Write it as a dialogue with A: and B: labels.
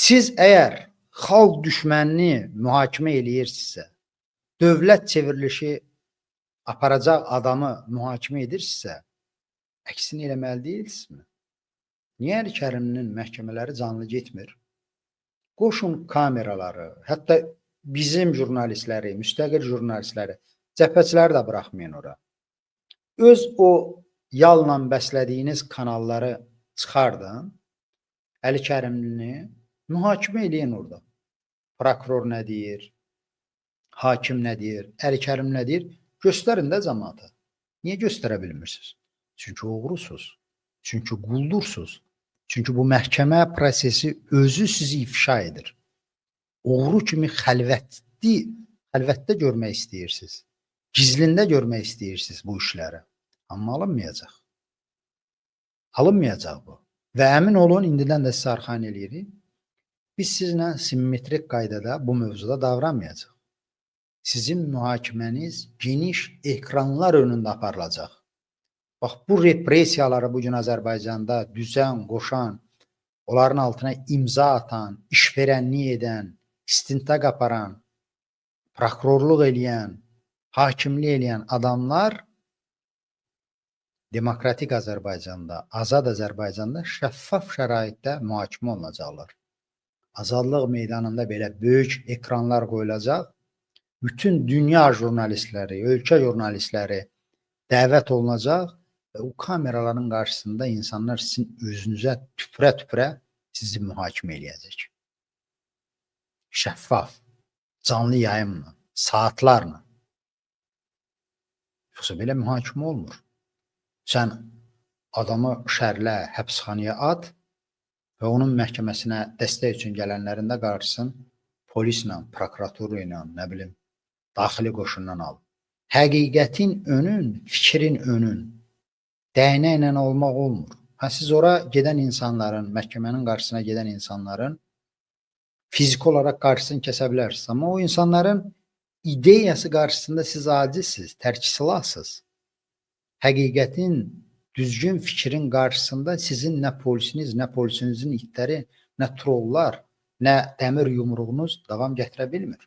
A: Siz əgər xalq düşmənini mühakimə eləyirsinizsə, dövlət çevrilişi aparacaq adamı mühakimə edirsinizsə, əksini eləməli deyilsinizmi? Niyə Əli Kərimlinin məhkəmələri canlı getmir? Qoşun kameraları, hətta bizim jurnalistləri, müstəqil jurnalistləri, cəbhəçiləri də buraxmayın ora. Öz o yalla bəslədiyiniz kanalları çıxardın, Əli Kərimlini mühakimə eləyin orada. Prokuror nə deyir, hakim nə deyir, Əli Kərim nə deyir, göstərin də cəmaata. Niyə göstərə bilmirsiniz? Çünki oğrusunuz, çünki quldursuz, çünki bu məhkəmə prosesi özü sizi ifşa edir. Oğru kimi xəlvətdə görmək istəyirsiniz, gizlində görmək istəyirsiniz bu işləri. Amma alınmayacaq. Alınmayacaq bu. Və əmin olun, indidən də sizə arxain eləyirik. Biz sizlə simmetrik qaydada bu mövzuda davranmayacaq. Sizin mühakiməniz geniş ekranlar önündə aparılacaq. Bax, bu repressiyaları bugün Azərbaycanda düzən, qoşan, onların altına imza atan, işverənlik edən, istintaq aparan, prokurorluq eləyən, hakimlik eləyən adamlar demokratik Azərbaycanda, azad Azərbaycanda şəffaf şəraitdə mühakimə olunacaqlar. Azadlıq meydanında belə böyük ekranlar qoyulacaq. Bütün dünya jurnalistləri, ölkə jurnalistləri dəvət olunacaq və o kameraların qarşısında insanlar sizin özünüzə tüpürə-tüpürə sizi mühakimə eləyəcək. Şəffaf, canlı yayımla, saatlarla. Yoxsa belə mühakimə olmur. Sən adamı şərlə, həbsxanaya at və onun məhkəməsinə dəstək üçün gələnlərin də qarşısın polislə, prokuratura ilə, nə bilim, daxili qoşundan al. Həqiqətin önün, fikrin önün, dəynəklə olmaq olmur. Siz ora gedən insanların, məhkəmənin qarşısına gedən insanların fiziki olaraq qarşısını kəsə bilərsiniz. Amma o insanların ideyası qarşısında siz acizsiniz, tərk-silahsınız. Həqiqətin, düzgün fikrin qarşısında sizin nə polisiniz, nə polisinizin itləri, nə trollar, nə dəmir yumruğunuz davam gətirə bilmir.